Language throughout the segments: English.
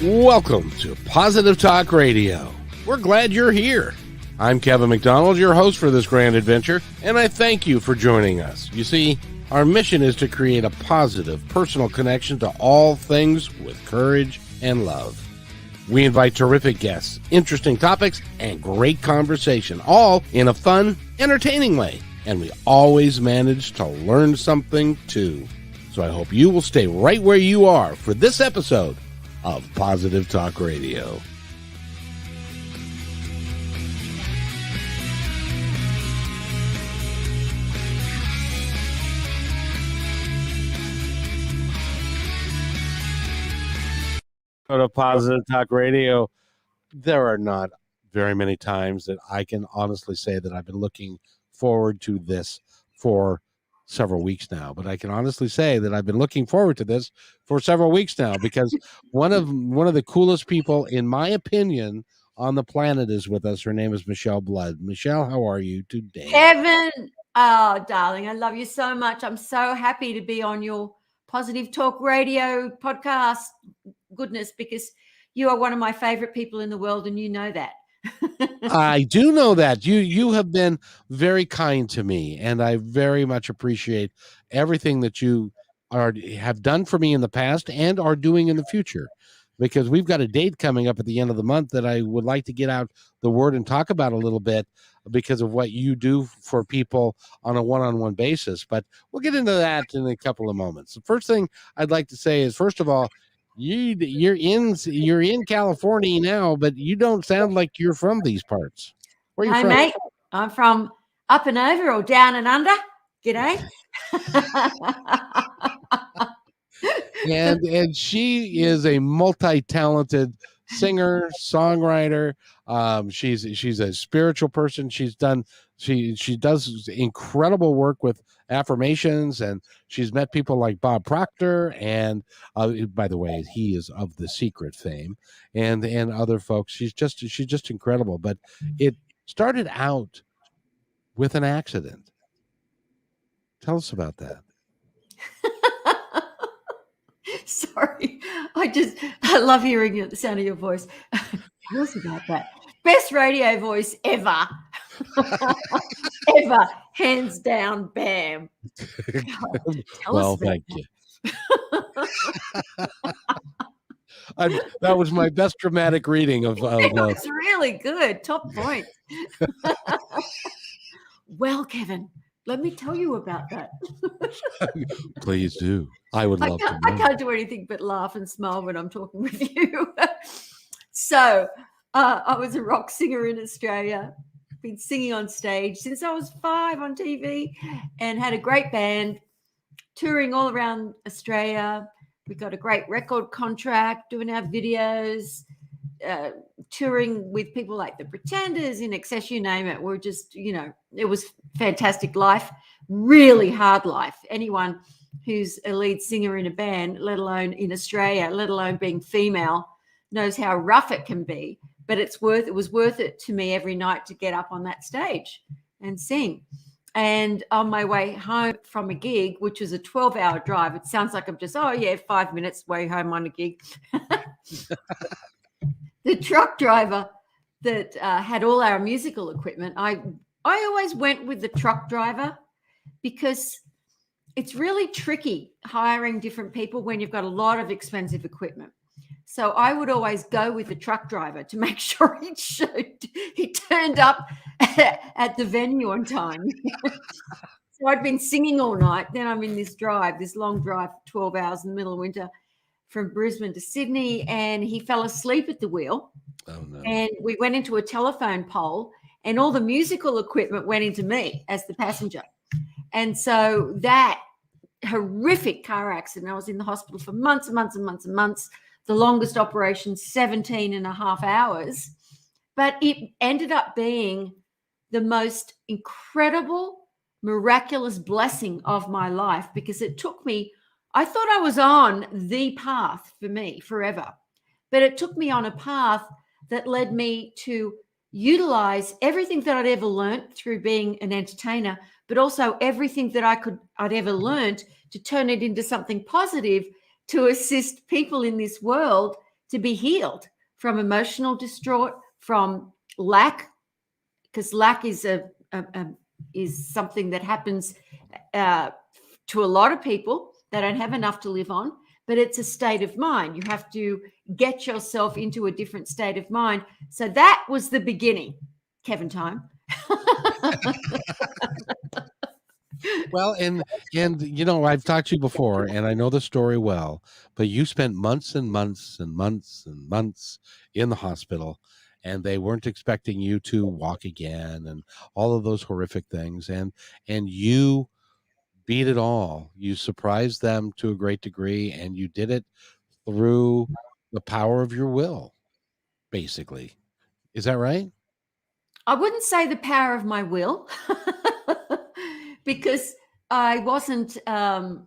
Welcome to Positive Talk Radio. We're glad you're here. I'm Kevin McDonald, your host for this grand adventure, and I thank you for joining us. You see, our mission is to create a positive, personal connection to all things with courage and love. We invite terrific guests, interesting topics, and great conversation, all in a fun, entertaining way. And we always manage to learn something, too. So I hope you will stay right where you are for this episode of Positive Talk Radio. Go to Positive Talk Radio. There are not very many times that I can honestly say that I've been looking forward to this for several weeks now, but I can honestly say that I've been looking forward to this for several weeks now, because one of the coolest people, in my opinion, on the planet is with us. Her name is Michele Blood. Michele, how are you today? Kevin, oh, darling, I love you so much. I'm so happy to be on your Positive Talk Radio podcast goodness, because you are one of my favorite people in the world, and you know that. I do know that. You have been very kind to me, and I very much appreciate everything that you have done for me in the past and are doing in the future, because we've got a date coming up at the end of the month that I would like to get out the word and talk about a little bit, because of what you do for people on a one-on-one basis. But we'll get into that in a couple of moments. The first thing I'd like to say is, first of all, you're in California now, but you don't sound like you're from these parts. Where are you from? Mate, I'm from up and over, or down and under. G'day. and she is a multi-talented singer, songwriter. She's a spiritual person. She does incredible work with affirmations, and she's met people like Bob Proctor, and by the way, he is of The Secret fame, and other folks. She's just incredible. But it started out with an accident. Tell us about that. Sorry, I love hearing the sound of your voice. Tell us about that. Best radio voice ever. Ever, hands down, bam. Well, thank you. That was my best dramatic reading of. It was really good. Top point. Well, Kevin, let me tell you about that. Please do. I would love to. I can't do anything but laugh and smile when I'm talking with you. So, I was a rock singer in Australia. Been singing on stage since I was 5 on TV, and had a great band touring all around Australia. We got a great record contract, doing our videos, touring with people like the Pretenders, In Excess, you name it. We're just, it was fantastic life, really hard life. Anyone who's a lead singer in a band, let alone in Australia, let alone being female, knows how rough it can be. But it was worth it to me every night to get up on that stage and sing. And on my way home from a gig, which was a 12-hour drive, it sounds like I'm just, 5 minutes way home on a gig. The truck driver that had all our musical equipment, I always went with the truck driver, because it's really tricky hiring different people when you've got a lot of expensive equipment. So I would always go with the truck driver to make sure he turned up at the venue on time. So I'd been singing all night. Then I'm in this long drive, 12 hours in the middle of winter, from Brisbane to Sydney, and he fell asleep at the wheel. Oh, no. And we went into a telephone pole, and all the musical equipment went into me as the passenger. And so that horrific car accident, I was in the hospital for months and months and months and months. The longest operation, 17 and a half hours. But it ended up being the most incredible, miraculous blessing of my life, because it took me, I thought I was on the path for me forever, but it took me on a path that led me to utilize everything that I'd ever learned through being an entertainer, but also everything that I'd ever learned to turn it into something positive to assist people in this world to be healed from emotional distraught, from lack, because lack is is something that happens to a lot of people. They don't have enough to live on, but it's a state of mind. You have to get yourself into a different state of mind. So that was the beginning, Kevin time. Well, and you know, I've talked to you before, and I know the story well, but you spent months and months and months and months in the hospital, and they weren't expecting you to walk again, and all of those horrific things, and you beat it all. You surprised them to a great degree, and you did it through the power of your will, basically. Is that right? I wouldn't say the power of my will, because I wasn't in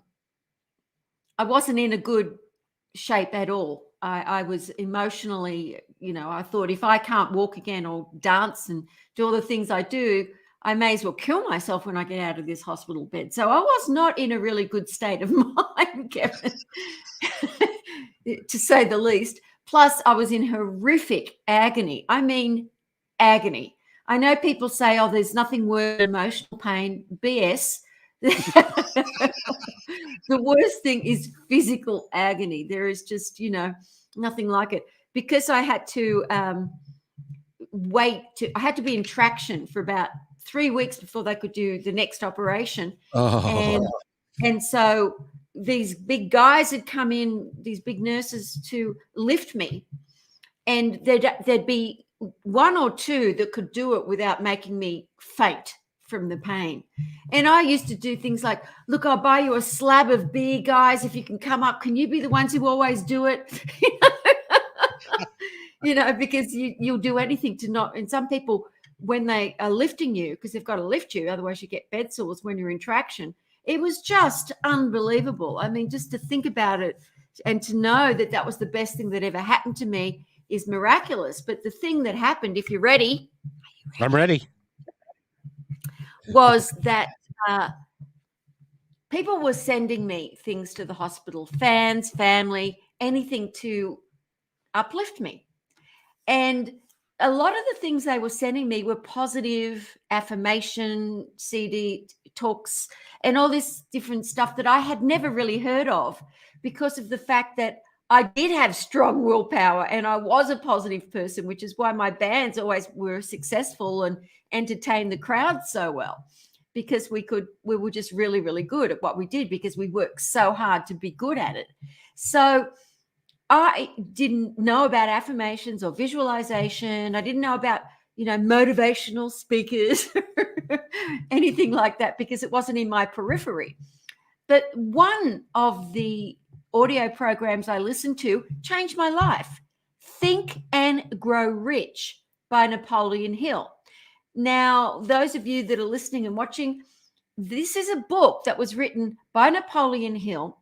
a good shape at all. I was emotionally, I thought if I can't walk again or dance and do all the things I do, I may as well kill myself when I get out of this hospital bed. So I was not in a really good state of mind, Kevin, to say the least. Plus, I was in horrific agony. I mean, agony. I know people say, oh, there's nothing worse than emotional pain. BS. The worst thing is physical agony. There is just, nothing like it. Because I had to I had to be in traction for about 3 weeks before they could do the next operation. Oh. And so these big guys had come in, these big nurses, to lift me. And there'd be one or two that could do it without making me faint from the pain. And I used to do things like, look, I'll buy you a slab of beer, guys, if you can come up. Can you be the ones who always do it? Because you'll do anything to not. And some people, when they are lifting you, because they've got to lift you, otherwise you get bed sores when you're in traction. It was just unbelievable. I mean, just to think about it and to know that that was the best thing that ever happened to me is miraculous. But the thing that happened, if you're ready, I'm ready, was that people were sending me things to the hospital, fans, family, anything to uplift me. And a lot of the things they were sending me were positive affirmation, CD talks, and all this different stuff that I had never really heard of, because of the fact that I did have strong willpower and I was a positive person, which is why my bands always were successful and entertained the crowd so well, because we were just really, really good at what we did because we worked so hard to be good at it. So I didn't know about affirmations or visualization. I didn't know about, motivational speakers, anything like that, because it wasn't in my periphery. But one of the audio programs I listened to changed my life. Think and Grow Rich by Napoleon Hill. Now, those of you that are listening and watching, this is a book that was written by Napoleon Hill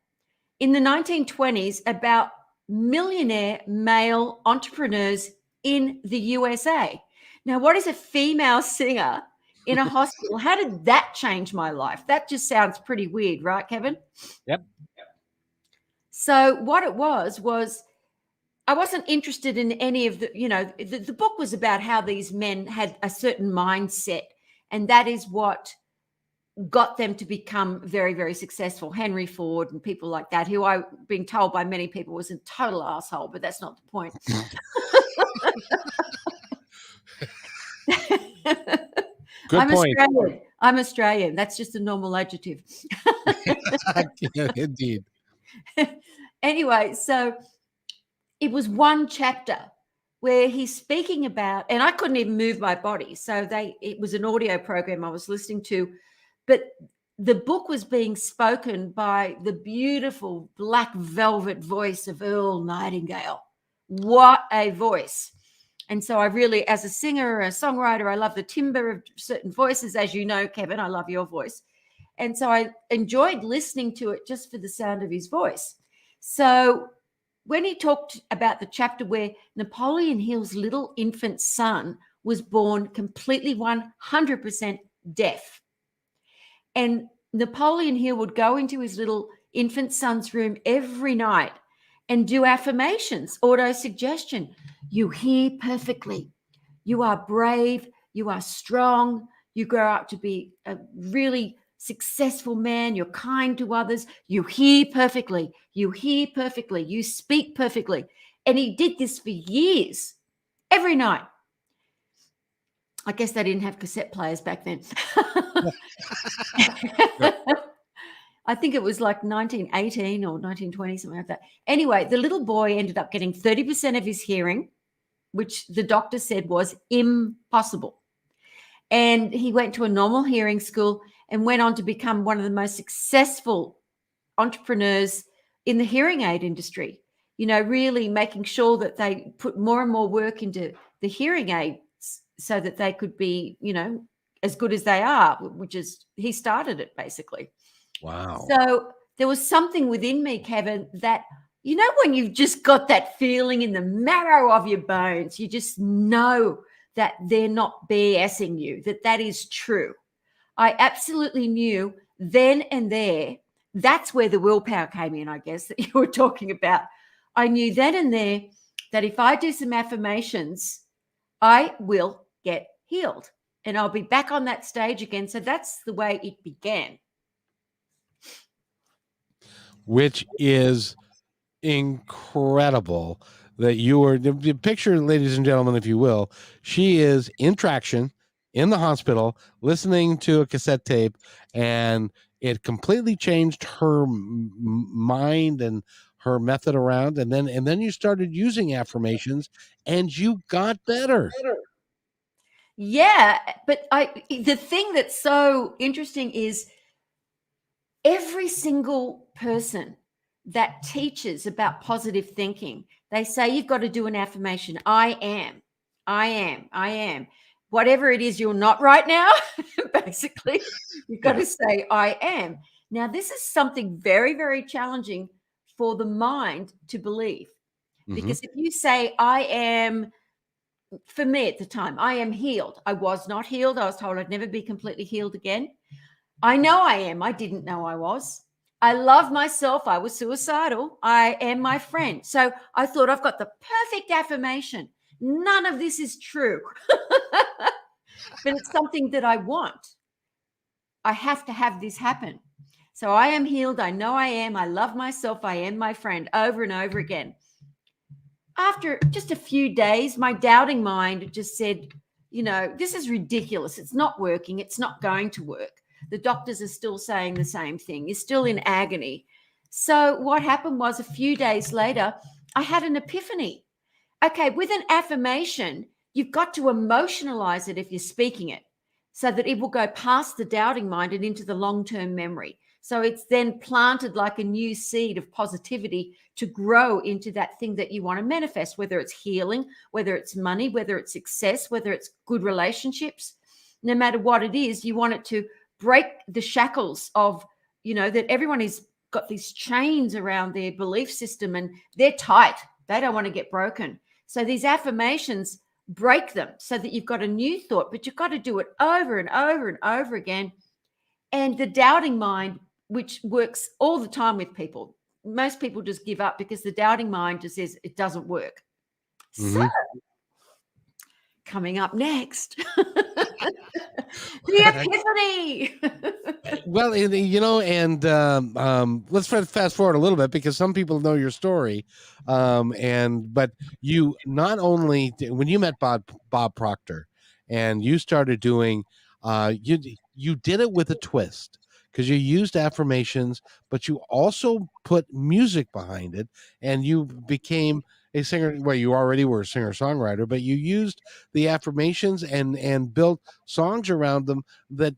in the 1920s about millionaire male entrepreneurs in the USA. Now, what is a female singer in a hospital? How did that change my life? That just sounds pretty weird, right, Kevin? Yep. So what it was I wasn't interested in any of the, the book was about how these men had a certain mindset, and that is what got them to become very, very successful. Henry Ford and people like that, who I've been told by many people was a total asshole, but that's not the point. Good point. Australian. I'm Australian. That's just a normal adjective. Yeah, indeed. Anyway, so it was one chapter where he's speaking about, and I couldn't even move my body. So it was an audio program I was listening to, but the book was being spoken by the beautiful black velvet voice of Earl Nightingale. What a voice. And so I really, as a singer, a songwriter, I love the timbre of certain voices. As you know, Kevin, I love your voice. And so I enjoyed listening to it just for the sound of his voice. So when he talked about the chapter where Napoleon Hill's little infant son was born completely 100% deaf, and Napoleon Hill would go into his little infant son's room every night and do affirmations, auto-suggestion. You hear perfectly. You are brave. You are strong. You grow up to be a really successful man. You're kind to others. You hear perfectly. You hear perfectly. You speak perfectly. And he did this for years, every night. I guess they didn't have cassette players back then. I think it was like 1918 or 1920, something like that. Anyway, the little boy ended up getting 30% of his hearing, which the doctor said was impossible. And he went to a normal hearing school and went on to become one of the most successful entrepreneurs in the hearing aid industry, you know, really making sure that they put more and more work into the hearing aids so that they could be, you know, as good as they are, which is, he started it basically. Wow. So there was something within me, Kevin, that, you know, when you've just got that feeling in the marrow of your bones, you just know that they're not BSing you, that is true. I absolutely knew then and there. That's where the willpower came in, I guess, that you were talking about. I knew then and there that if I do some affirmations, I will get healed and I'll be back on that stage again. So that's the way it began. Which is incredible that you were the picture, ladies and gentlemen, if you will. She is in traction in the hospital listening to a cassette tape, and it completely changed her mind and her method around. And then you started using affirmations and you got better. Yeah, but the thing that's so interesting is every single person that teaches about positive thinking, they say you've got to do an affirmation. I am, I am, I am. Whatever it is you're not right now, basically, you've got to say, I am. Now, this is something very, very challenging for the mind to believe. Because if you say, I am, for me at the time, I am healed. I was not healed. I was told I'd never be completely healed again. I know I am. I didn't know I was. I love myself. I was suicidal. I am my friend. So I thought I've got the perfect affirmation. None of this is true. But it's something that I want. I have to have this happen. So I am healed. I know I am. I love myself. I am my friend, over and over again. After just a few days, my doubting mind just said, you know, this is ridiculous. It's not working. It's not going to work. The doctors are still saying the same thing. You're still in agony. So what happened was a few days later, I had an epiphany. Okay, with an affirmation, you've got to emotionalize it if you're speaking it so that it will go past the doubting mind and into the long-term memory. So it's then planted like a new seed of positivity to grow into that thing that you want to manifest, whether it's healing, whether it's money, whether it's success, whether it's good relationships. No matter what it is, you want it to break the shackles of, you know, that everyone has got these chains around their belief system and they're tight. They don't want to get broken. So these affirmations break them so that you've got a new thought, but you've got to do it over and over and over again. And the doubting mind, which works all the time with people, most people just give up because the doubting mind just says it doesn't work. So coming up next, the epiphany. Well, you know, and let's fast forward a little bit because some people know your story, but you not only when you met Bob Proctor, and you started doing, you did it with a twist because you used affirmations, but you also put music behind it, and you became a singer. Well, you already were a singer-songwriter, but you used the affirmations and built songs around them that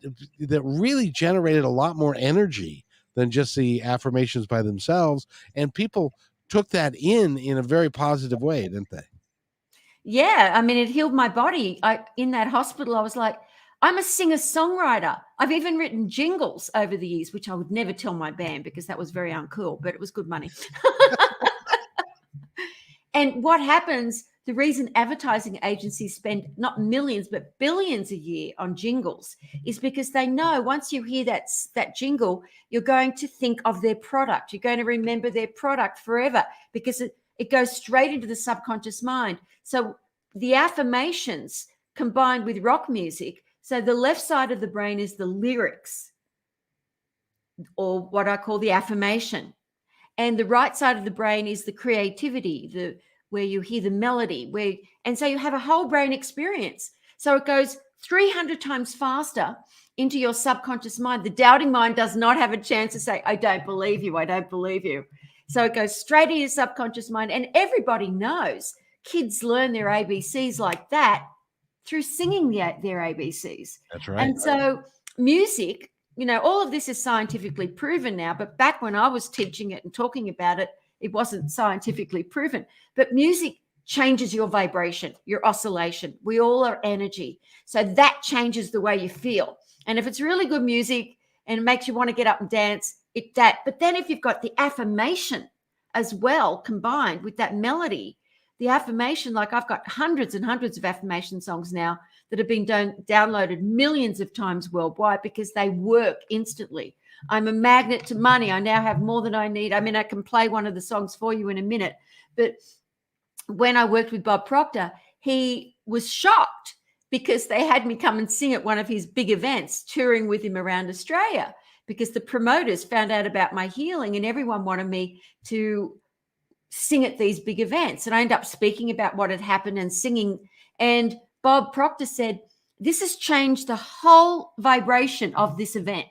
really generated a lot more energy than just the affirmations by themselves. And people took that in a very positive way, didn't they? Yeah, I mean, it healed my body. In that hospital, I was like, I'm a singer-songwriter. I've even written jingles over the years, which I would never tell my band because that was very uncool, but it was good money. And what happens, the reason advertising agencies spend not millions but billions a year on jingles is because they know once you hear that jingle, you're going to think of their product. You're going to remember their product forever because it goes straight into the subconscious mind. So the affirmations combined with rock music, so the left side of the brain is the lyrics, or what I call the affirmation. And the right side of the brain is the creativity, where you hear the melody, and so you have a whole brain experience. So it goes 300 times faster into your subconscious mind. The doubting mind does not have a chance to say, I don't believe you, I don't believe you. So it goes straight into your subconscious mind. And everybody knows kids learn their ABCs like that through singing their ABCs. That's right. And so music, all of this is scientifically proven now, but back when I was teaching it and talking about it, it wasn't scientifically proven. But music changes your vibration, your oscillation. We all are energy. So that changes the way you feel. And if it's really good music and it makes you want to get up and dance, but then if you've got the affirmation as well combined with that melody, the affirmation, like I've got hundreds and hundreds of affirmation songs now that have been downloaded millions of times worldwide because they work instantly. I'm a magnet to money. I now have more than I need. I mean, I can play one of the songs for you in a minute. But when I worked with Bob Proctor, he was shocked because they had me come and sing at one of his big events, touring with him around Australia, because the promoters found out about my healing and everyone wanted me to sing at these big events. And I ended up speaking about what had happened and singing. And Bob Proctor said, this has changed the whole vibration of this event.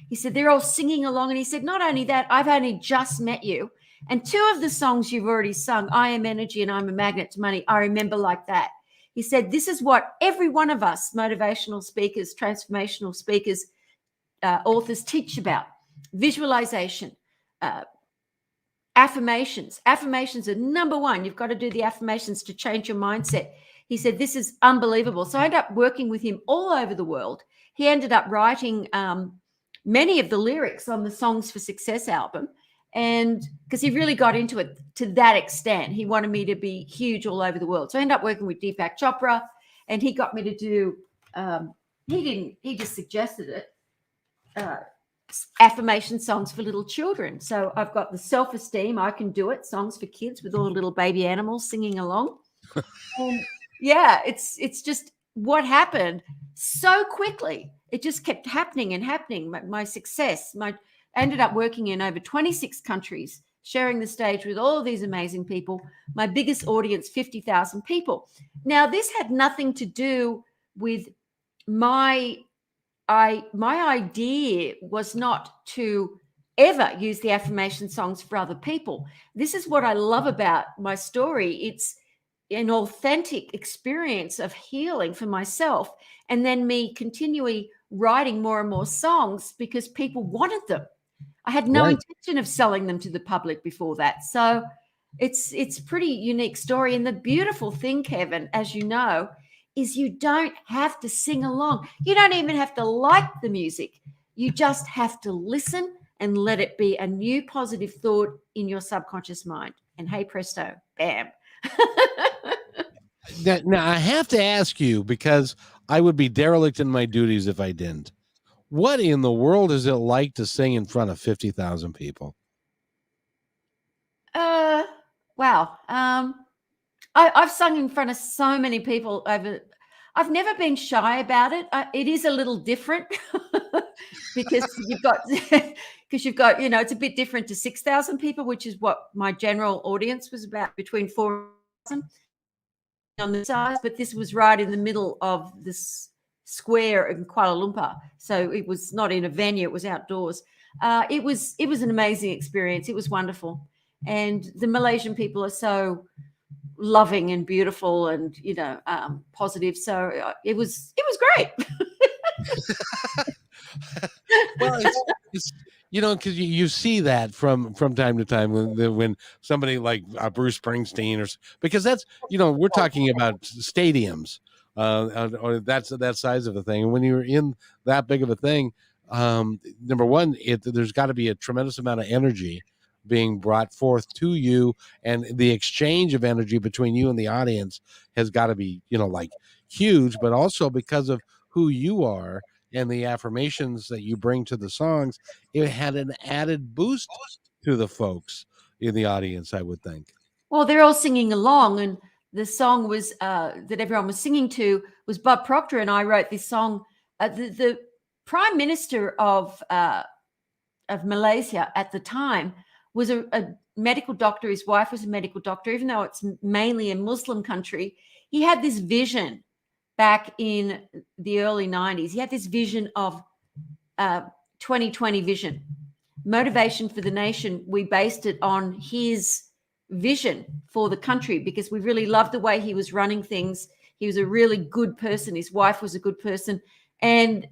He said, they're all singing along. And he said, not only that, I've only just met you. And two of the songs you've already sung, I Am Energy and I'm a Magnet to Money, I remember like that. He said, this is what every one of us motivational speakers, transformational speakers, authors teach about. Visualization, affirmations. Affirmations are number one. You've got to do the affirmations to change your mindset. He said, this is unbelievable. So I ended up working with him all over the world. He ended up writing many of the lyrics on the Songs for Success album. And because he really got into it to that extent, he wanted me to be huge all over the world. So I ended up working with Deepak Chopra, and he got me to do, he just suggested it, affirmation songs for little children. So I've got the self-esteem, I can do it, songs for kids with all the little baby animals singing along. And yeah, it's just what happened so quickly. It just kept happening and happening. My success, I ended up working in over 26 countries, sharing the stage with all of these amazing people. My biggest audience, 50,000 people. Now, this had nothing to do with my idea was not to ever use the affirmation songs for other people. This is what I love about my story. It's an authentic experience of healing for myself, and then me continually writing more and more songs because people wanted them. I had no intention of selling them to the public before that. So it's pretty unique story. And the beautiful thing, Kevin, as you know, is you don't have to sing along. You don't even have to like the music. You just have to listen and let it be a new positive thought in your subconscious mind. And hey, presto, bam. Now, I have to ask you, because I would be derelict in my duties if I didn't. What in the world is it like to sing in front of 50,000 people? Wow. I've sung in front of so many people I've never been shy about it. It is a little different because you've got, it's a bit different to 6,000 people, which is what my general audience was about, between 4,000 on the size, but this was right in the middle of this square in Kuala Lumpur. So it was not in a venue, it was outdoors. It was an amazing experience. It was wonderful. And the Malaysian people are so loving and beautiful and, positive. So it was great. Well, it's because you see that from time to time when somebody like Bruce Springsteen, because that's, we're talking about stadiums, or that's that size of a thing. And when you're in that big of a thing, number one, there's got to be a tremendous amount of energy being brought forth to you, and the exchange of energy between you and the audience has got to be, like, huge. But also because of who you are and the affirmations that you bring to the songs, it had an added boost to the folks in the audience, I would think. Well, they're all singing along, and the song was that everyone was singing to was Bob Proctor, and I wrote this song. The Prime Minister of Malaysia at the time was a medical doctor. His wife was a medical doctor, even though it's mainly a Muslim country. He had this vision back in the early 90s. He had this vision of 2020 vision, motivation for the nation. We based it on his vision for the country because we really loved the way he was running things. He was a really good person. His wife was a good person. And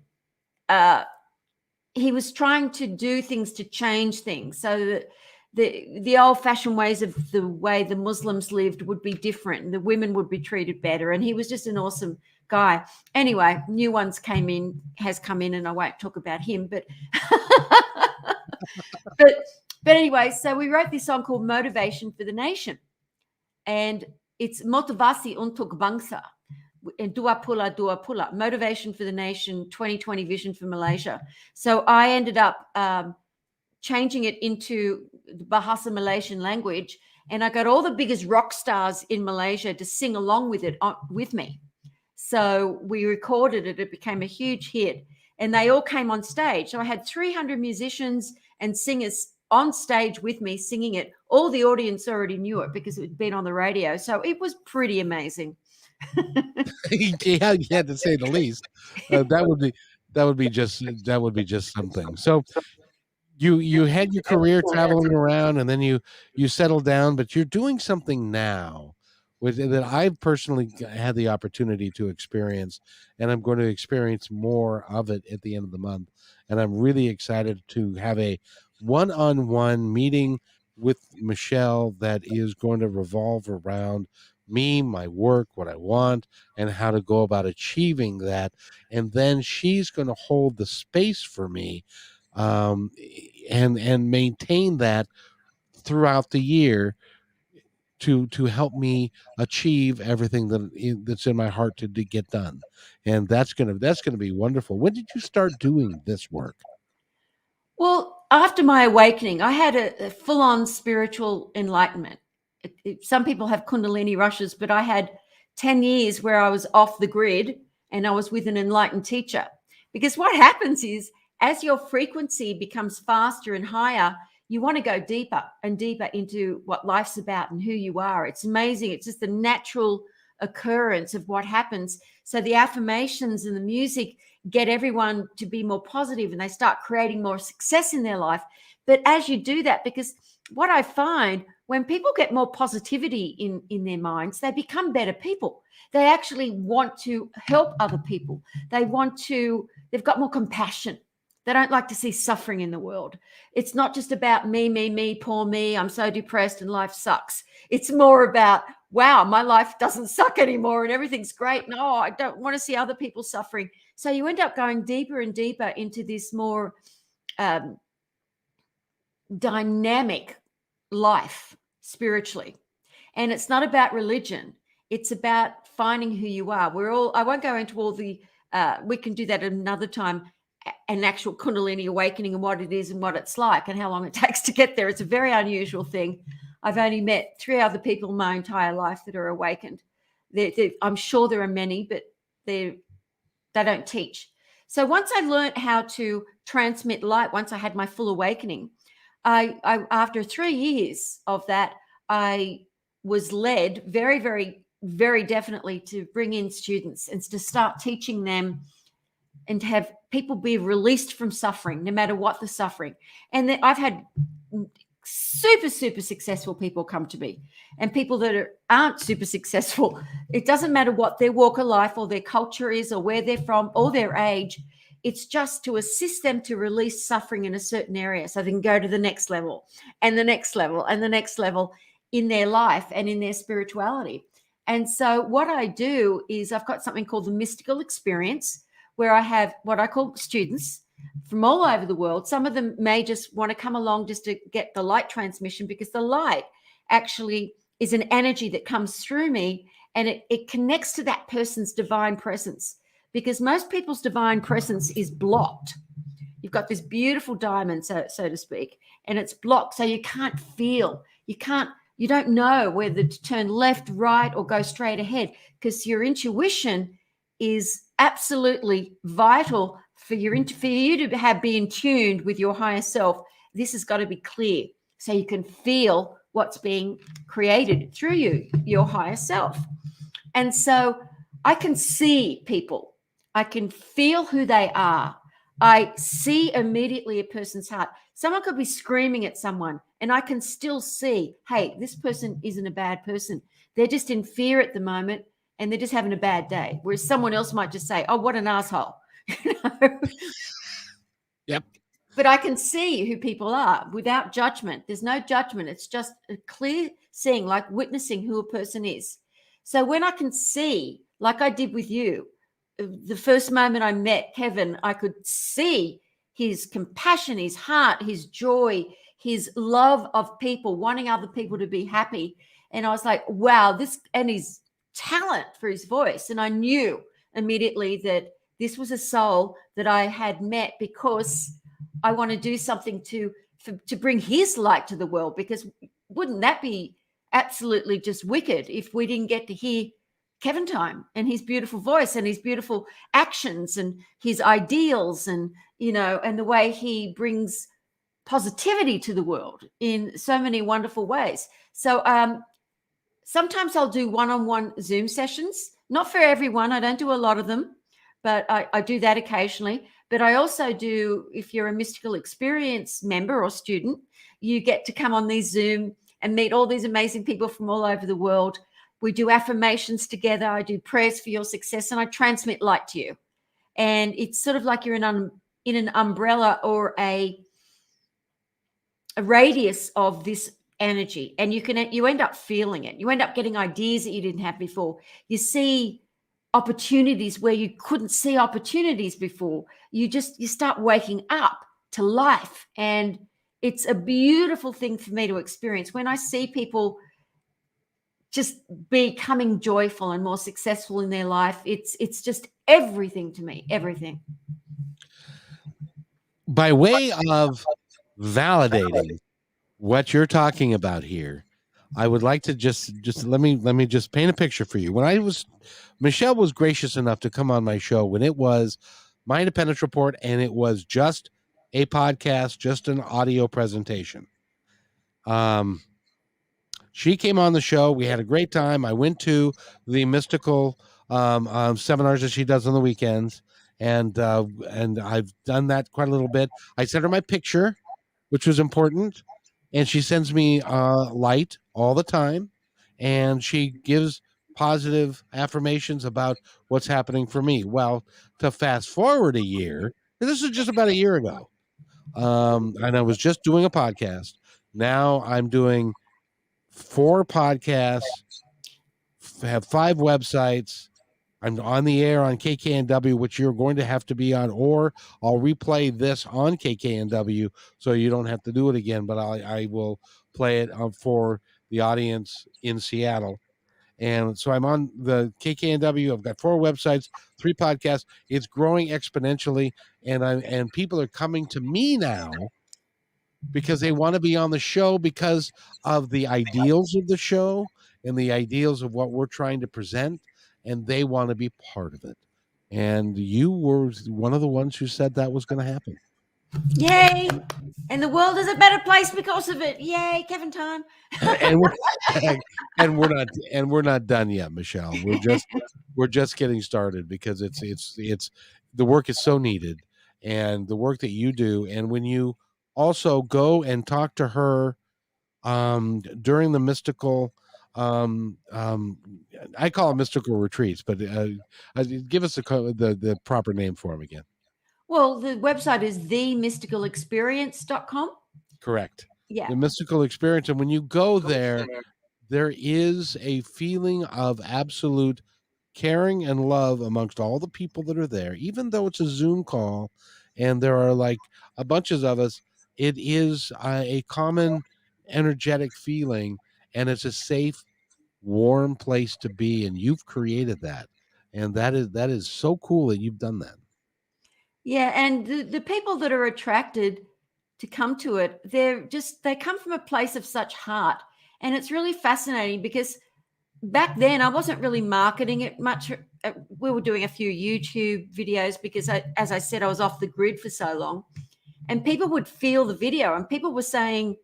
he was trying to do things to change things so that the old-fashioned ways of the way the Muslims lived would be different and the women would be treated better. And he was just an awesome guy. Anyway, new ones has come in, and I won't talk about him, but but anyway, so we wrote this song called Motivation for the Nation, and it's Motivasi untuk Bangsa and 𝗙𝗢𝗥𝗡, Motivation for the Nation, 2020 Vision for Malaysia. So I ended up changing it into the Bahasa Malaysian language, and I got all the biggest rock stars in Malaysia to sing along with it with me. So we recorded it. It became a huge hit, and they all came on stage. So I had 300 musicians and singers on stage with me singing it. All the audience already knew it because it had been on the radio. So it was pretty amazing. Yeah, to say the least. That would be just something. So you had your career traveling around, and then you settled down, but you're doing something now that I've personally had the opportunity to experience, and I'm going to experience more of it at the end of the month. And I'm really excited to have a one-on-one meeting with Michele that is going to revolve around me, my work, what I want, and how to go about achieving that. And then she's going to hold the space for me, and maintain that throughout the year to help me achieve everything that's in my heart to get done. And that's gonna be wonderful. When did you start doing this work? Well, after my awakening, I had a full-on spiritual enlightenment. Some people have Kundalini rushes, but I had 10 years where I was off the grid and I was with an enlightened teacher. Because what happens is, as your frequency becomes faster and higher, you want to go deeper and deeper into what life's about and who you are. It's amazing. It's just the natural occurrence of what happens. So the affirmations and the music get everyone to be more positive, and they start creating more success in their life. But as you do that, because what I find, when people get more positivity in their minds, they become better people. They actually want to help other people. They've got more compassion. They don't like to see suffering in the world. It's not just about me, poor me, I'm so depressed and life sucks. It's more about, wow, my life doesn't suck anymore and everything's great. No, I don't want to see other people suffering. So you end up going deeper and deeper into this more dynamic life spiritually. And it's not about religion. It's about finding who you are. I won't go into all the, we can do that another time, an actual Kundalini awakening and what it is and what it's like and how long it takes to get there. It's a very unusual thing. I've only met 3 other people in my entire life that are awakened. I'm sure there are many, but they don't teach. So once I learned how to transmit light, once I had my full awakening, I after 3 years of that, I was led very, very, very definitely to bring in students and to start teaching them and to have people be released from suffering, no matter what the suffering. And then I've had super, super successful people come to me, and people that aren't super successful. It doesn't matter what their walk of life or their culture is or where they're from or their age. It's just to assist them to release suffering in a certain area so they can go to the next level and the next level and the next level in their life and in their spirituality. And so what I do is I've got something called the mystical experience, where I have what I call students, from all over the world. Some of them may just want to come along just to get the light transmission, because the light actually is an energy that comes through me, and it connects to that person's divine presence, because most people's divine presence is blocked. You've got this beautiful diamond, so to speak, and it's blocked. So you can't feel, you don't know whether to turn left, right, or go straight ahead, because your intuition is absolutely vital for you to be in tune with your higher self. This has got to be clear so you can feel what's being created through you, your higher self. And so I can see people. I can feel who they are. I see immediately a person's heart. Someone could be screaming at someone, and I can still see, hey, this person isn't a bad person. They're just in fear at the moment, and they're just having a bad day. Whereas someone else might just say, oh, what an asshole. Yep. But I can see who people are without judgment. There's no judgment. It's just a clear seeing, like witnessing who a person is. So when I can see, like I did with you, the first moment I met Kevin, I could see his compassion, his heart, his joy, his love of people, wanting other people to be happy. And I was like, wow, and his talent for his voice. And I knew immediately that this was a soul that I had met, because I want to do something to bring his light to the world, because wouldn't that be absolutely just wicked if we didn't get to hear Kevin time and his beautiful voice and his beautiful actions and his ideals, and, and the way he brings positivity to the world in so many wonderful ways. So sometimes I'll do one-on-one Zoom sessions, not for everyone. I don't do a lot of them, but I do that occasionally. But I also do, if you're a Mystical Experience member or student, you get to come on these Zoom and meet all these amazing people from all over the world. We do affirmations together. I do prayers for your success, and I transmit light to you. And it's sort of like you're in an umbrella or a radius of this energy, and you end up feeling it. You end up getting ideas that you didn't have before. You see opportunities where you couldn't see opportunities before. You start waking up to life, and it's a beautiful thing for me to experience when I see people just becoming joyful and more successful in their life. It's just everything to me, everything. By way of validating what you're talking about here, I would like to just let me just paint a picture for you. Michele was gracious enough to come on my show when it was my Independence Report, and it was just a podcast, just an audio presentation. She came on the show. We had a great time. I went to the mystical seminars that she does on the weekends, and I've done that quite a little bit. I sent her my picture, which was important, and she sends me light all the time, and she gives positive affirmations about what's happening for me. Well, to fast forward a year, this is just about a year ago, and I was just doing a podcast. Now I'm doing 4 podcasts, have 5 websites. I'm on the air on KKNW, which you're going to have to be on, or I'll replay this on KKNW so you don't have to do it again, but I will play it for the audience in Seattle. And so I'm on the KKNW. I've got 4 websites, 3 podcasts. It's growing exponentially, and people are coming to me now because they want to be on the show because of the ideals of the show and the ideals of what we're trying to present, and they want to be part of it. And you were one of the ones who said that was going to happen. Yay! And the world is a better place because of it. Yay, Kevin time. and we're not done yet, Michele. We're just getting started, because it's the work is so needed, and the work that you do, and when you also go and talk to her during the mystical I call it mystical retreats, but give us the proper name for them again. Well, the website is themysticalexperience.com. Correct. Yeah. The mystical experience. And when you go there is a feeling of absolute caring and love amongst all the people that are there, even though it's a Zoom call and there are like a bunches of us. It is a common energetic feeling, and it's a safe, warm place to be, and you've created that, and that is so cool that you've done that. Yeah, and the people that are attracted to come to it, they come from a place of such heart. And it's really fascinating because back then I wasn't really marketing it much. We were doing a few YouTube videos because as I said, I was off the grid for so long. And people would feel the video and people were saying,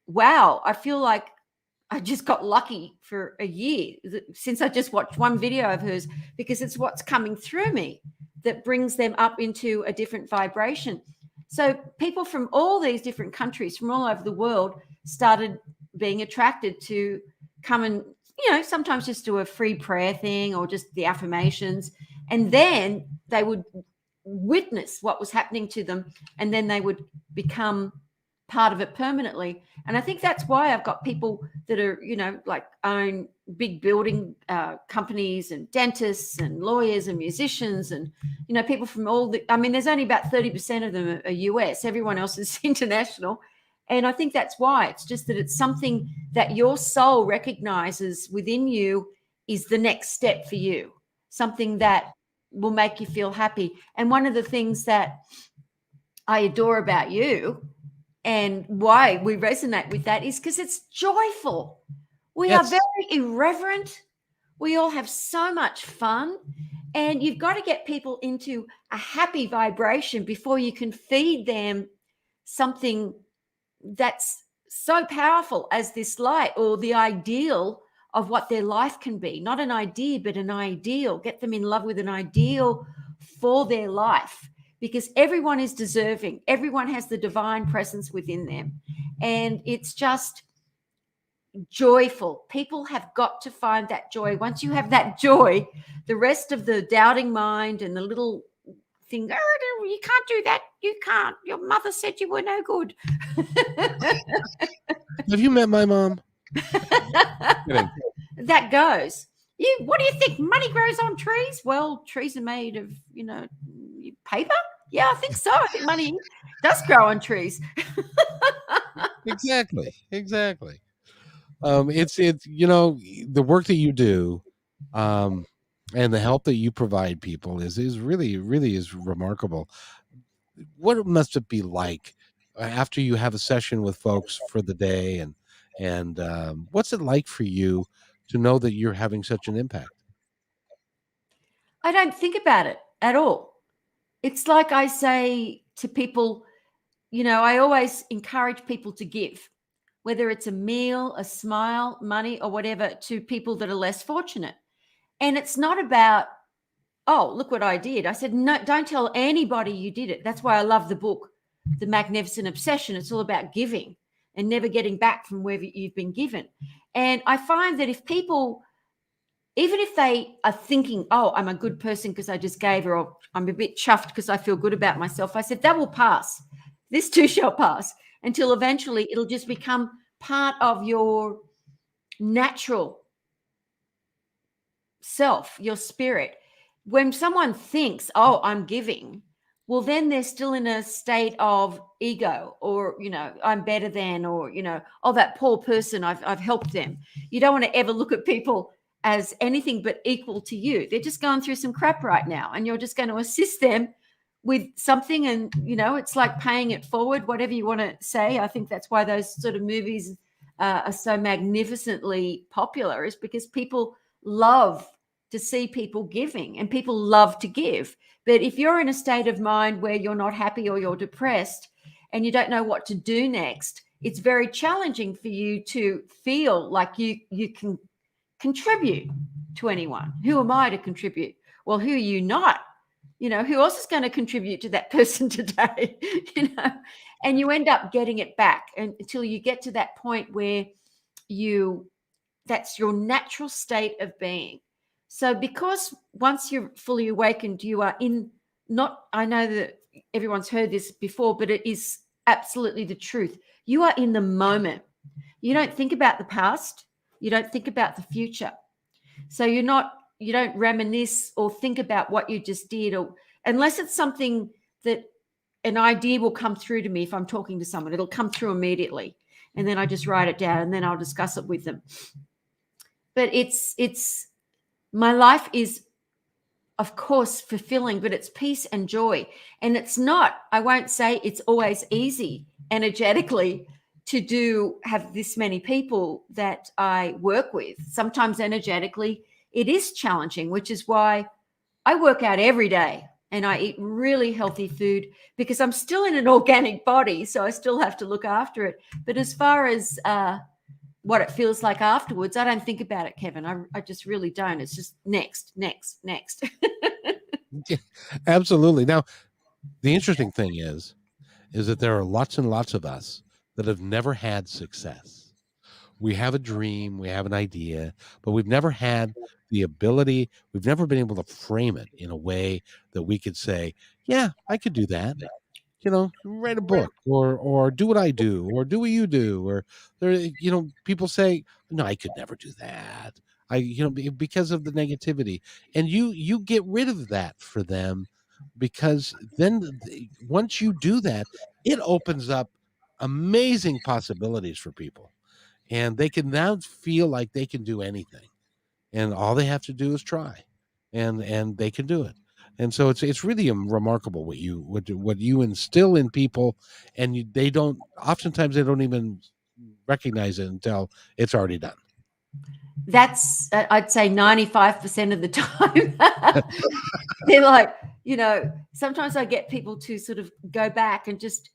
wow, I feel like I just got lucky for a year since I just watched one video of hers, because it's what's coming through me that brings them up into a different vibration. So people from all these different countries from all over the world started being attracted to come and, sometimes just do a free prayer thing or just the affirmations. And then they would witness what was happening to them, and then they would become part of it permanently. And I think that's why I've got people that are, like own big building companies and dentists and lawyers and musicians and, people from there's only about 30% of them are US. Everyone else is international. And I think that's why. It's just that it's something that your soul recognizes within you is the next step for you, something that will make you feel happy. And one of the things that I adore about you and why we resonate with that is because it's joyful. We Yes. are very irreverent. We all have so much fun. And you've got to get people into a happy vibration before you can feed them something that's so powerful as this light, or the ideal of what their life can be. Not an idea, but an ideal. Get them in love with an ideal for their life, because everyone is deserving. Everyone has the divine presence within them. And it's just joyful. People have got to find that joy. Once you have that joy, the rest of the doubting mind and the little thing, oh, you can't do that. You can't. Your mother said you were no good. Have you met my mom? That goes. What do you think? Money grows on trees? Well, trees are made of, paper. Yeah, I think so. I think money does grow on trees. Exactly. It's the work that you do, and the help that you provide people is really is remarkable. What must it be like after you have a session with folks for the day, and what's it like for you to know that you're having such an impact? I don't think about it at all. It's like I say to people, I always encourage people to give, whether it's a meal, a smile, money, or whatever, to people that are less fortunate. And it's not about, oh, look what I did. I said, no, don't tell anybody you did it. That's why I love the book, The Magnificent Obsession. It's all about giving and never getting back from where you've been given. And I find that if people, even if they are thinking, oh, I'm a good person because I just gave, or I'm a bit chuffed because I feel good about myself, I said, that will pass. This too shall pass, until eventually it'll just become part of your natural self, your spirit. When someone thinks, oh, I'm giving, well, then they're still in a state of ego, or, I'm better than, or, oh, that poor person, I've helped them. You don't want to ever look at people as anything but equal to you. They're just going through some crap right now, and you're just going to assist them with something. And, it's like paying it forward, whatever you want to say. I think that's why those sort of movies are so magnificently popular, is because people love to see people giving, and people love to give. But if you're in a state of mind where you're not happy, or you're depressed and you don't know what to do next, it's very challenging for you to feel like you can contribute to anyone. Who am I to contribute? Well, who are you not? Who else is going to contribute to that person today? And you end up getting it back, and until you get to that point where that's your natural state of being. So because once you're fully awakened, you are I know that everyone's heard this before, but it is absolutely the truth. You are in the moment. You don't think about the past. You don't think about the future. So you don't reminisce or think about what you just did, or unless it's something that an idea will come through to me if I'm talking to someone. It'll come through immediately. And then I just write it down and then I'll discuss it with them. But it's my life is, of course, fulfilling, but it's peace and joy. And it's not, I won't say it's always easy energetically to have this many people that I work with. Sometimes energetically it is challenging, which is why I work out every day and I eat really healthy food, because I'm still in an organic body, so I still have to look after it. But as far as what it feels like afterwards, I don't think about it, Kevin. I just really don't. It's just next. Yeah, absolutely. Now, the interesting thing is that there are lots and lots of us that have never had success. We have a dream, we have an idea, but we've never had the ability, we've never been able to frame it in a way that we could say, yeah, I could do that. Write a book or do what I do or do what you do. Or there, people say, no, I could never do that. Because of the negativity. And you get rid of that for them, because then once you do that, it opens up amazing possibilities for people. And they can now feel like they can do anything. And all they have to do is try. And they can do it. And so it's really remarkable what you instill in people, and oftentimes they don't even recognize it until it's already done. That's, I'd say 95% of the time. They're like, sometimes I get people to sort of go back and just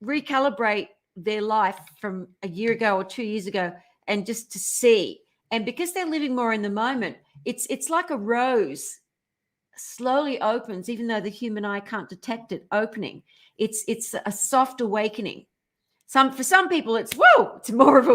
recalibrate their life from a year ago or 2 years ago, and just to see. And because they're living more in the moment, it's like a rose slowly opens, even though the human eye can't detect it opening. It's a soft awakening. For some people, it's more of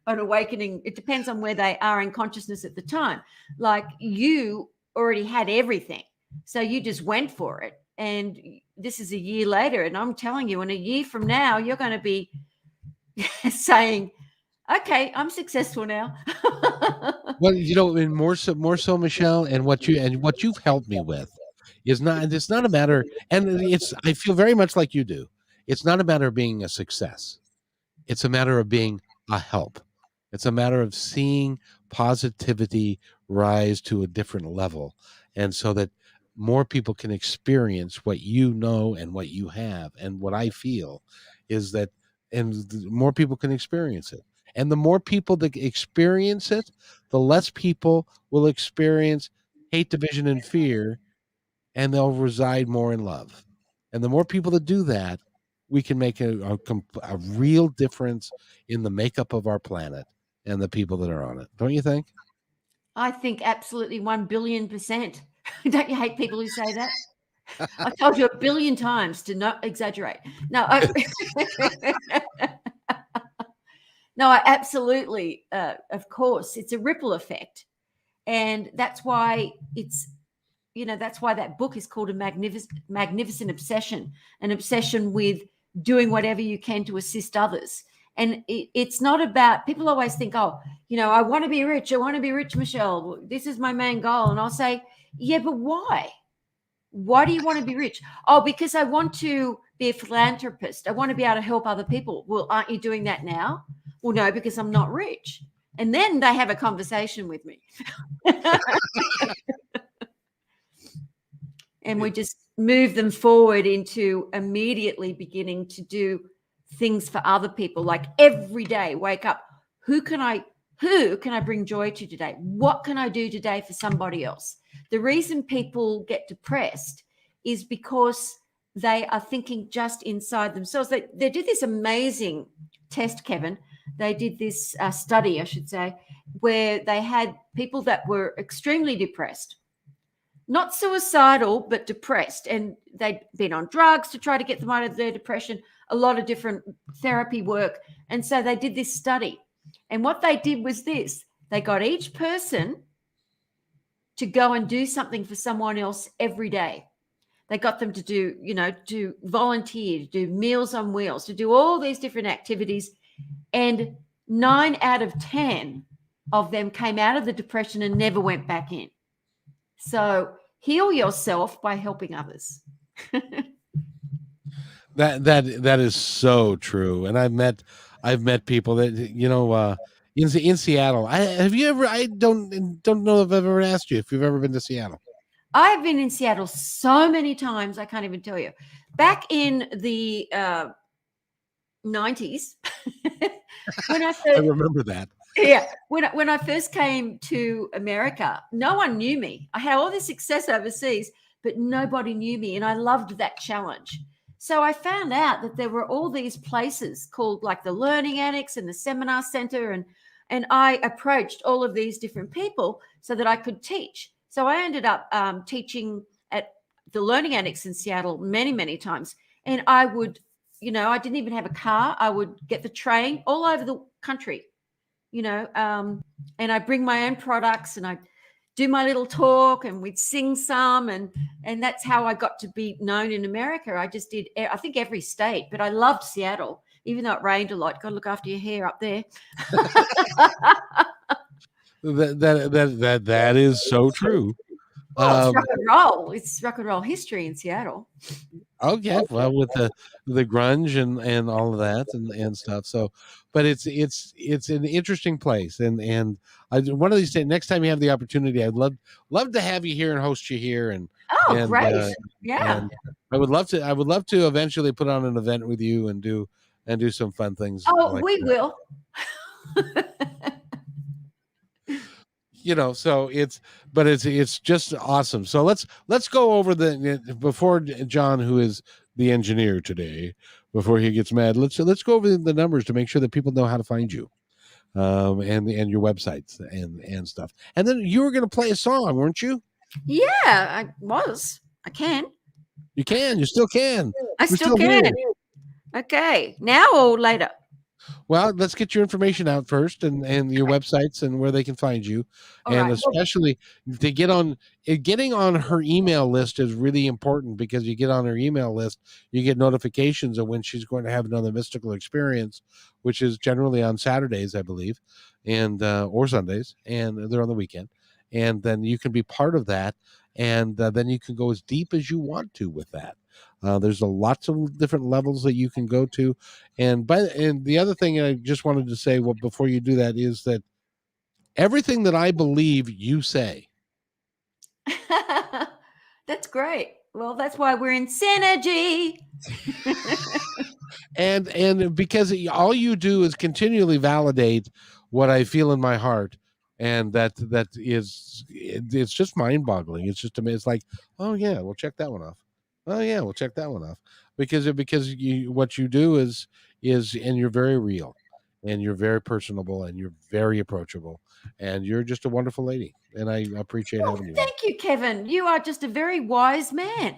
an awakening. It depends on where they are in consciousness at the time. Like, you already had everything, so you just went for it. And this is a year later, and I'm telling you, in a year from now, you're going to be saying, okay, I'm successful now. Well, and more so, Michelle, and what you've helped me with it's not a matter, and I feel very much like you do. It's not a matter of being a success. It's a matter of being a help. It's a matter of seeing positivity rise to a different level, and so that more people can experience what you know and what you have. And what I feel is that, more people can experience it. And the more people that experience it, the less people will experience hate, division, and fear, and they'll reside more in love. And the more people that do that, we can make a real difference in the makeup of our planet and the people that are on it. Don't you think? I think absolutely 1,000,000,000%. Don't you hate people who say that? I've told you 1,000,000,000 times to not exaggerate. No, no, I absolutely, of course, it's a ripple effect. And that's why that's why that book is called A Magnificent Obsession, an obsession with doing whatever you can to assist others. And it's not about, people always think, I want to be rich. I want to be rich, Michelle. This is my main goal. And I'll say, yeah, but why? Why do you want to be rich? Oh, because I want to be a philanthropist. I want to be able to help other people. Well, aren't you doing that now? Well, no, because I'm not rich. And then they have a conversation with me. And we just move them forward into immediately beginning to do things for other people. Like every day, wake up. Who can I bring joy to today? What can I do today for somebody else? The reason people get depressed is because they are thinking just inside themselves. They did this amazing test, Kevin. They did this study, I should say, where they had people that were extremely depressed, not suicidal, but depressed. And they'd been on drugs to try to get them out of their depression, a lot of different therapy work. And so they did this study. And what they did was this. They got each person to go and do something for someone else every day. They got them to do, to volunteer, to do Meals on Wheels, to do all these different activities. And 9 out of 10 of them came out of the depression and never went back in. So heal yourself by helping others. That is so true. And I've met people that in Seattle. Have you ever? I don't know if I've ever asked you if you've ever been to Seattle. I've been in Seattle so many times, I can't even tell you. Back in the 90s, when I I first, remember that. yeah, when I first came to America, no one knew me. I had all this success overseas, but nobody knew me, and I loved that challenge. So I found out that there were all these places called like the Learning Annex and the Seminar Center, and I approached all of these different people so that I could teach. So I ended up teaching at the Learning Annex in Seattle many, many times. And I would, I didn't even have a car. I would get the train all over the country, and I bring my own products and I do my little talk and we'd sing some. And that's how I got to be known in America. I just did, I think, every state, but I loved Seattle, even though it rained a lot. Got to look after your hair up there. That is so true. Well, it's rock and roll. It's rock and roll history in Seattle. Oh yeah, well, with the grunge and all of that and stuff. So, but it's an interesting place, and one of these days, next time you have the opportunity, I'd love to have you here and host you here, and great, yeah. And I would love to eventually put on an event with you and do some fun things. Oh, like we will. So it's just awesome. So let's go over before John, who is the engineer today, before he gets mad, let's go over the numbers to make sure that people know how to find you, and your websites and stuff. And then you were going to play a song, weren't you? Yeah, I was. I can. You can. You still can. I still can. Here. Okay, now or later? Well, let's get your information out first, and your websites and where they can find you. All and right. Especially to getting on her email list is really important, because you get on her email list, you get notifications of when she's going to have another mystical experience, which is generally on Saturdays, I believe, and or Sundays, and they're on the weekend. And then you can be part of that, and then you can go as deep as you want to with that. There's lots of different levels that you can go to, and the other thing I just wanted to say, well, before you do that, is that everything that I believe you say. That's great. Well, that's why we're in synergy. and because all you do is continually validate what I feel in my heart. And it's just mind-boggling. It's just amazing. It's like, oh yeah, we'll check that one off. Oh yeah, we'll check that one off, because what you do is and you're very real, and you're very personable, and you're very approachable, and you're just a wonderful lady, and I appreciate having you. Thank you, Kevin. You are just a very wise man.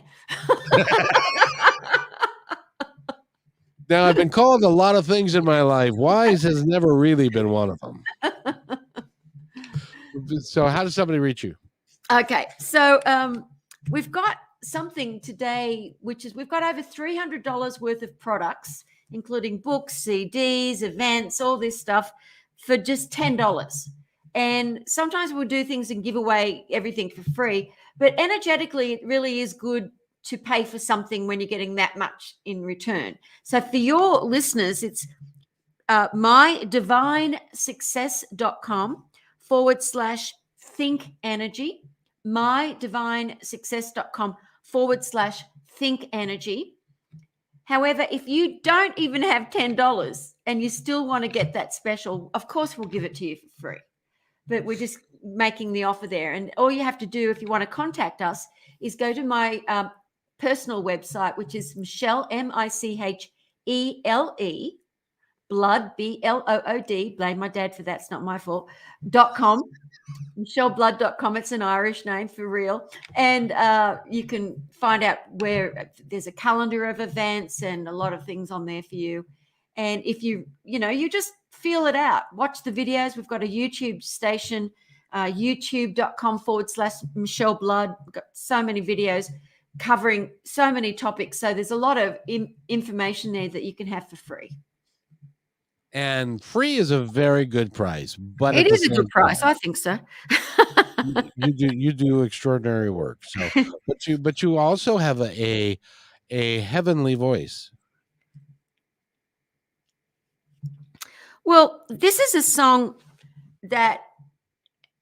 Now, I've been called a lot of things in my life. Wise has never really been one of them. So how does somebody reach you? Okay, so we've got something today, which is we've got over $300 worth of products, including books, CDs, events, all this stuff, for just $10. And sometimes we'll do things and give away everything for free, but energetically, it really is good to pay for something when you're getting that much in return. So for your listeners, it's mydivinesuccess.com/think energy, mydivinesuccess.com/think energy. However, if you don't even have $10 and you still want to get that special, of course, we'll give it to you for free. But we're just making the offer there. And all you have to do if you want to contact us is go to my personal website, which is Michele, MICHELE, Blood, BLOOD, blame my dad for that, it's not my fault, .com, MichelleBlood.com. It's an Irish name for real. And you can find out where there's a calendar of events and a lot of things on there for you. And if you just feel it out, watch the videos. We've got a YouTube station, youtube.com/Michele Blood. We've got so many videos covering so many topics. So there's a lot of information there that you can have for free. And free is a very good price, but it is a good price. I think so. you do extraordinary work. So, but you also have a heavenly voice. Well, this is a song that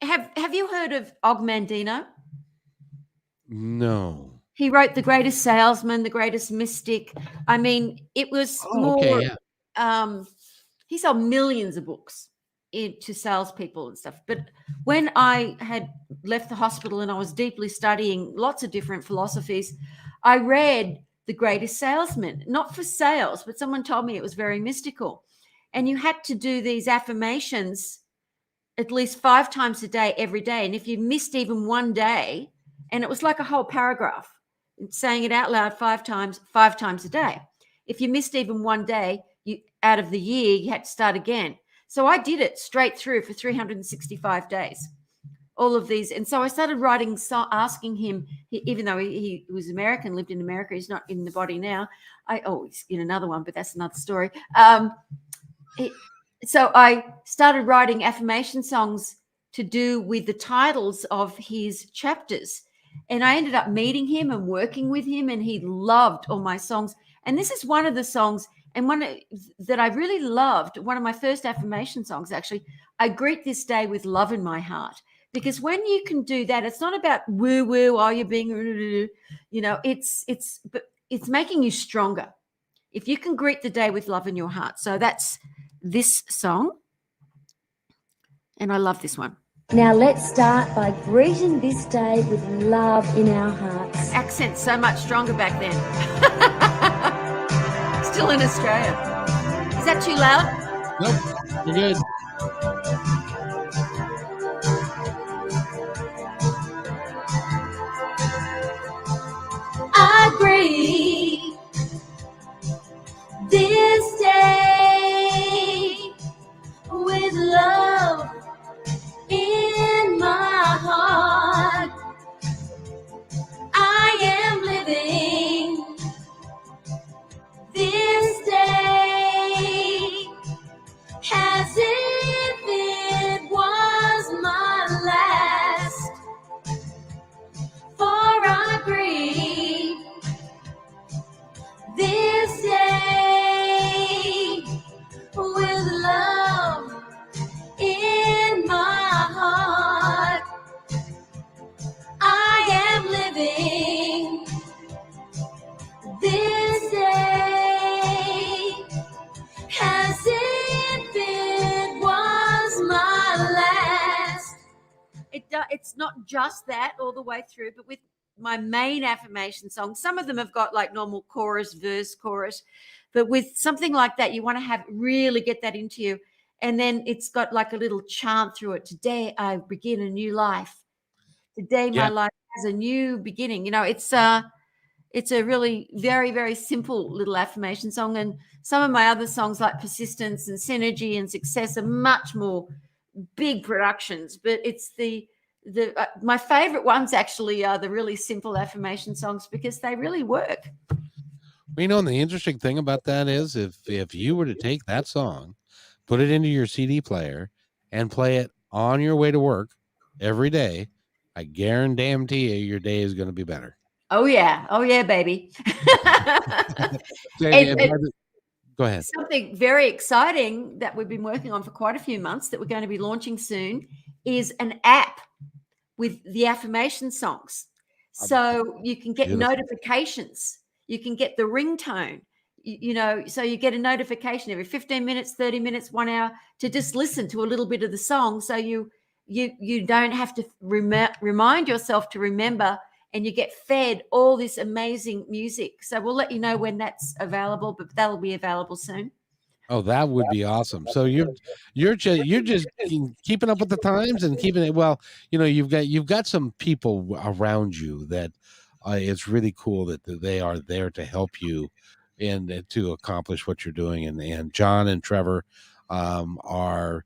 have you heard of 𝗟𝗡𝗥𝗡? No. He wrote The Greatest Salesman, The Greatest Mystic. I mean, it was Oh, okay. more. Yeah. He sold millions of books to salespeople and stuff. But when I had left the hospital and I was deeply studying lots of different philosophies, I read The Greatest Salesman, not for sales, but someone told me it was very mystical. And you had to do these affirmations at least 5 times a day, every day. And if you missed even one day, and it was like a whole paragraph, saying it out loud 5 times a day. If you missed even one day, you out of the year, you had to start again. So I did it straight through for 365 days, all of these. And so I started writing, asking him, even though he was American, lived in America, he's not in the body now. He's in another one, but that's another story. So I started writing affirmation songs to do with the titles of his chapters. And I ended up meeting him and working with him, and he loved all my songs. And this is one of the songs, and one that I really loved, one of my first affirmation songs, actually. I greet this day with love in my heart. Because when you can do that, it's not about woo-woo, you're being, it's making you stronger. If you can greet the day with love in your heart. So that's this song. And I love this one. Now let's start by greeting this day with love in our hearts. Accent so much stronger back then. Still in Australia. Is that too loud? Nope. You're good. I greet this day with love in my heart. I am living this day as if it was my last. For I breathe this day with love in my heart. I am living this day as if it was my last. It's not just that all the way through, but with my main affirmation songs, some of them have got like normal chorus, verse, chorus, but with something like that, you want to really get that into you. And then it's got like a little chant through it. Today I begin a new life. Today my life has a new beginning. It's a really very, very simple little affirmation song. And some of my other songs like Persistence and Synergy and Success are much more big productions. But it's my favorite ones actually are the really simple affirmation songs because they really work. And the interesting thing about that is if you were to take that song, put it into your CD player and play it on your way to work every day, I guarantee you your day is going to be better. Oh yeah, baby. Go ahead. Something very exciting that we've been working on for quite a few months that we're going to be launching soon is an app with the affirmation songs. So you can get notifications. You can get the ringtone, so you get a notification every 15 minutes, 30 minutes, 1 hour to just listen to a little bit of the song. So you don't have to remind yourself to remember, and you get fed all this amazing music. So we'll let you know when that's available, but that'll be available soon. Oh, that would be awesome. So you're just keeping up with the times and keeping it well. You've got some people around you that it's really cool that they are there to help you and to accomplish what you're doing. And John and Trevor are.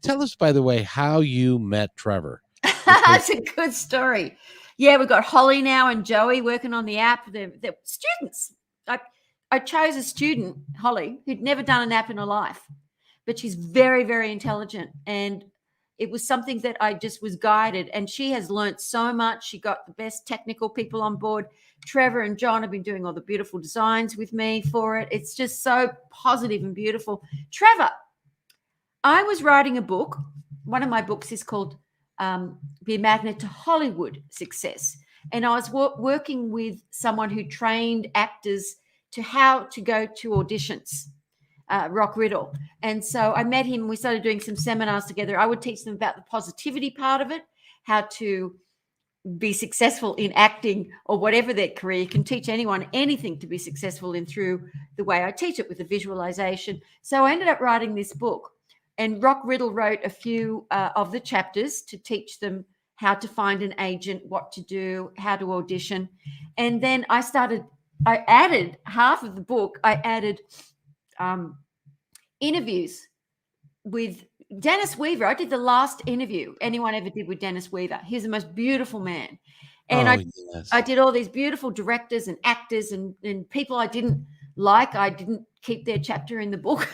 Tell us, by the way, how you met Trevor. That's a good story. Yeah, we've got Holly now and Joey working on the app. They're students. I chose a student, Holly, who'd never done an app in her life, but she's very, very intelligent. And it was something that I just was guided. And she has learned so much. She got the best technical people on board. Trevor and John have been doing all the beautiful designs with me for it. It's just so positive and beautiful. Trevor, I was writing a book. One of my books is called Be a Magnet to Hollywood Success. And I was working with someone who trained actors to how to go to auditions, Rock Riddle. And so I met him. We started doing some seminars together. I would teach them about the positivity part of it, how to be successful in acting or whatever their career. You can teach anyone anything to be successful in through the way I teach it with the visualization. So I ended up writing this book, and Rock Riddle wrote a few of the chapters to teach them how to find an agent, what to do, how to audition. And then I added half of the book. I added interviews with Dennis Weaver. I did the last interview anyone ever did with Dennis Weaver. He's the most beautiful man. And I did all these beautiful directors and actors and people I didn't like. I didn't keep their chapter in the book.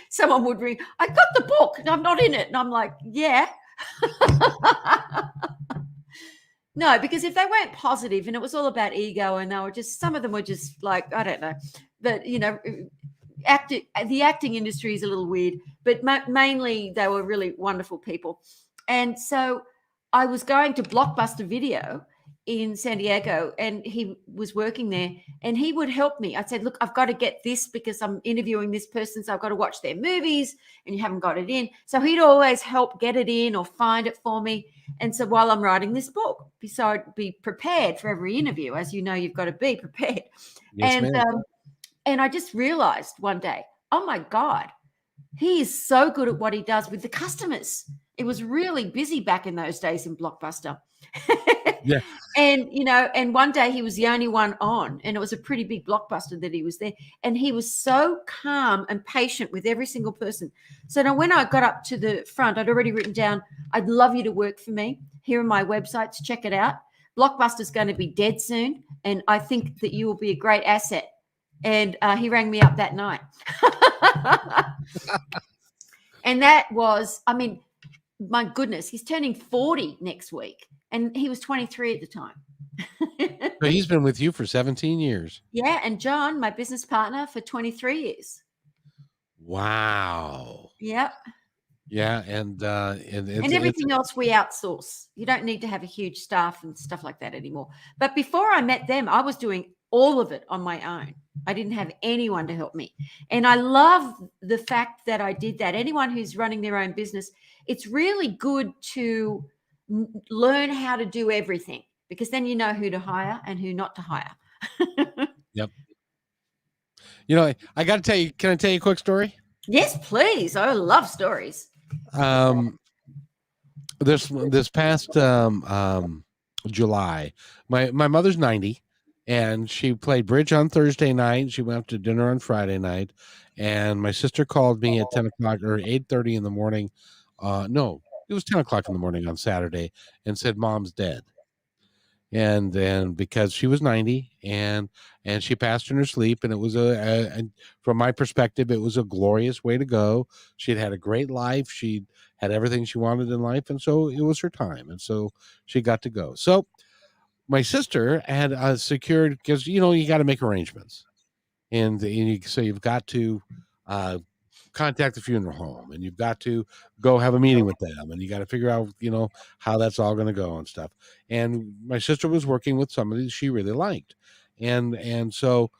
Someone would ring, I got the book and I'm not in it. And I'm like, yeah. No, because if they weren't positive and it was all about ego and they were just, some of them were just like, I don't know, but you know, the acting industry is a little weird, but mainly they were really wonderful people. And so I was going to Blockbuster Video in San Diego, and he was working there, and he would help me. I said, look, I've got to get this because I'm interviewing this person, so I've got to watch their movies, and you haven't got it in. So he'd always help get it in or find it for me. And so while I'm writing this book, so I'd be prepared for every interview. As you know, you've got to be prepared. Yes, and I just realized one day, oh my God, he is so good at what he does with the customers. It was really busy back in those days in Blockbuster. Yeah. And, you know, and one day he was the only one on, and it was a pretty big Blockbuster that he was there. And he was so calm and patient with every single person. So now when I got up to the front, I'd already written down, I'd love you to work for me. Here are my websites. Check it out. Blockbuster's going to be dead soon, and I think that you will be a great asset. And he rang me up that night. And that was, I mean, my goodness, he's turning 40 next week. And he was 23 at the time. So he's been with you for 17 years. Yeah. And John, my business partner, for 23 years. Wow. Yep. Yeah. And everything else we outsource. You don't need to have a huge staff and stuff like that anymore. But before I met them, I was doing all of it on my own. I didn't have anyone to help me. And I love the fact that I did that. Anyone who's running their own business, it's really good to learn how to do everything, because then you know who to hire and who not to hire. Yep. You know, I got to tell you, can I tell you a quick story? Yes, please. I love stories. This past July, my mother's 90, and she played bridge on Thursday night. She went up to dinner on Friday night, and my sister called me at 10 o'clock or 8:30 in the morning. No, it was 10 o'clock in the morning on Saturday, and said, Mom's dead. And then because she was 90 and she passed in her sleep, and it was from my perspective, it was a glorious way to go. She'd had a great life. She had everything she wanted in life. And so it was her time. And so she got to go. So my sister had secured, because, you know, you got to make arrangements. So you've got to contact the funeral home, and you've got to go have a meeting with them, and you got to figure out, you know, how that's all going to go and stuff. And my sister was working with somebody she really liked. And so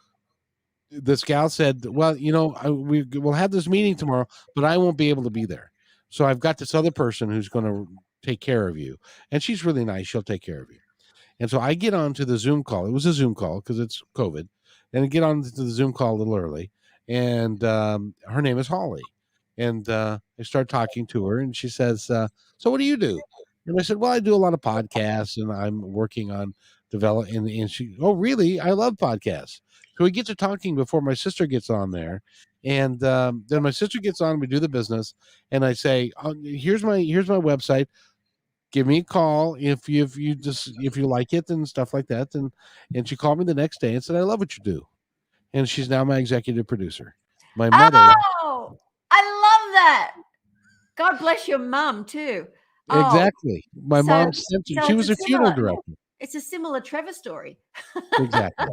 this gal said, well, you know, we'll have this meeting tomorrow, but I won't be able to be there. So I've got this other person who's going to take care of you. And she's really nice. She'll take care of you. And so I get onto the Zoom call. It was a Zoom call because it's COVID. And I get on to the Zoom call a little early. And her name is Holly. And I start talking to her, and she says, so what do you do? And I said, well, I do a lot of podcasts, and I'm working on developing. And she, oh, really? I love podcasts. So we get to talking before my sister gets on there. And then my sister gets on, we do the business. And I say, oh, here's my website. Give me a call if you like it and stuff like that. And she called me the next day and said, I love what you do. And she's now my executive producer. My mother. Oh, I love that. God bless your mom too. Exactly. My mom, she was a funeral director. It's a similar Trevor story. Exactly.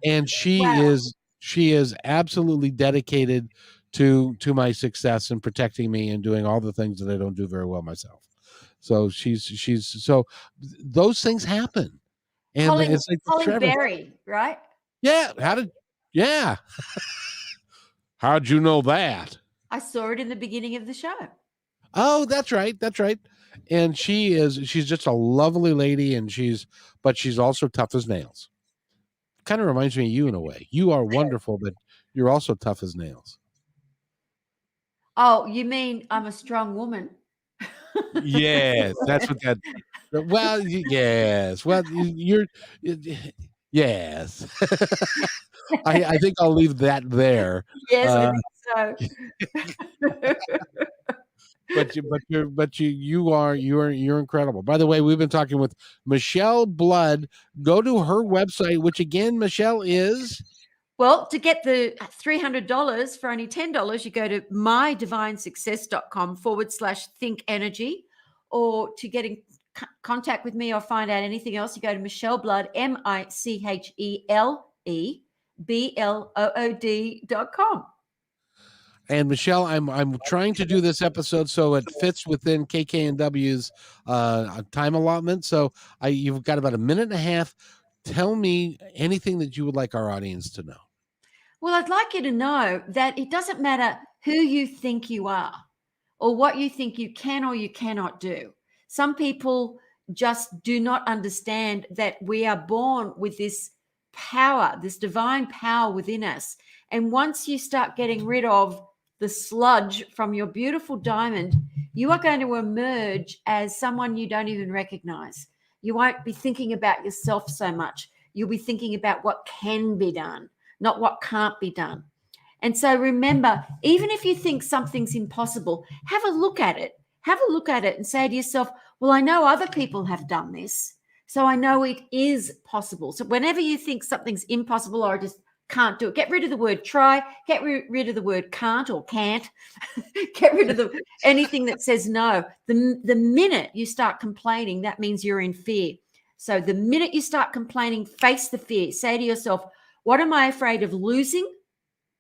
And she is absolutely dedicated to my success and protecting me and doing all the things that I don't do very well myself. So she's so those things happen. And Colin, it's like Colin Trevor. Berry, right? Yeah. How'd you know that? I saw it in the beginning of the show. Oh, that's right. And she's just a lovely lady, and she's also tough as nails. Kind of reminds me of you in a way. You are wonderful, but you're also tough as nails. Oh, you mean I'm a strong woman? Yes, that's what that. Well, yes. Well, you're. Yes. I think I'll leave that there. Yes, I think so. You're incredible. By the way, we've been talking with Michele Blood. Go to her website, which again, Michele, is. Well, to get the $300 for only $10, you go to mydivinesuccess.com/think energy, or to get in contact with me or find out anything else, you go to Michele Blood, MicheleBlood.com. And Michele, I'm trying to do this episode so it fits within KKNW's time allotment. So you've got about a minute and a half. Tell me anything that you would like our audience to know. Well, I'd like you to know that it doesn't matter who you think you are or what you think you can or you cannot do. Some people just do not understand that we are born with this power, this divine power within us. And once you start getting rid of the sludge from your beautiful diamond, you are going to emerge as someone you don't even recognize. You won't be thinking about yourself so much. You'll be thinking about what can be done, not what can't be done. And so remember, even if you think something's impossible, have a look at it. Have a look at it and say to yourself, well, I know other people have done this, so I know it is possible. So whenever you think something's impossible or just can't do it, get rid of the word try, get rid of the word can't or can't, get rid of anything that says no. The minute you start complaining, that means you're in fear. So the minute you start complaining, face the fear. Say to yourself, what am I afraid of losing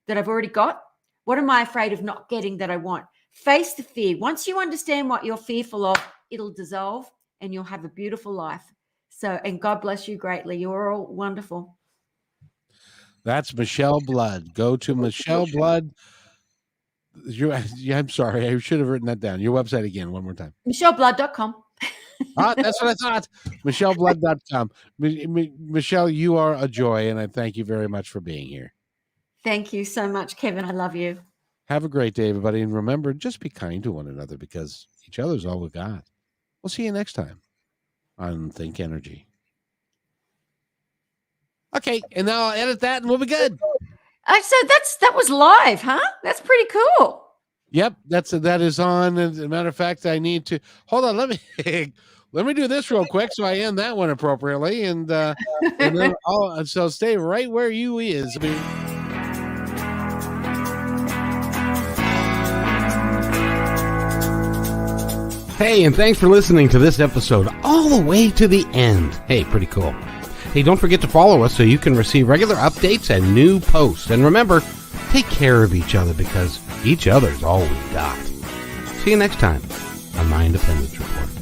that I've already got? What am I afraid of not getting that I want? Face the fear. Once you understand what you're fearful of, it'll dissolve and you'll have a beautiful life. So, and God bless you greatly. You're all wonderful. That's Michele Blood. Go to Michele Blood. I'm sorry. I should have written that down. Your website again, one more time. MicheleBlood.com. That's what I thought. MicheleBlood.com. Michele, you are a joy, and I thank you very much for being here. Thank you so much, Kevin. I love you. Have a great day, everybody. And remember, just be kind to one another because each other's all we got. We'll see you next time on Think Energy. Okay, and now I'll edit that and we'll be good. So that was live, huh? That's pretty cool. Yep, that is on. As a matter of fact, I need to hold on. Let me do this real quick so I end that one appropriately, and then so stay right where you is. Hey, and thanks for listening to this episode all the way to the end. Hey, pretty cool. Hey, don't forget to follow us so you can receive regular updates and new posts. And remember, take care of each other because each other's all we got. See you next time on My Independence Report.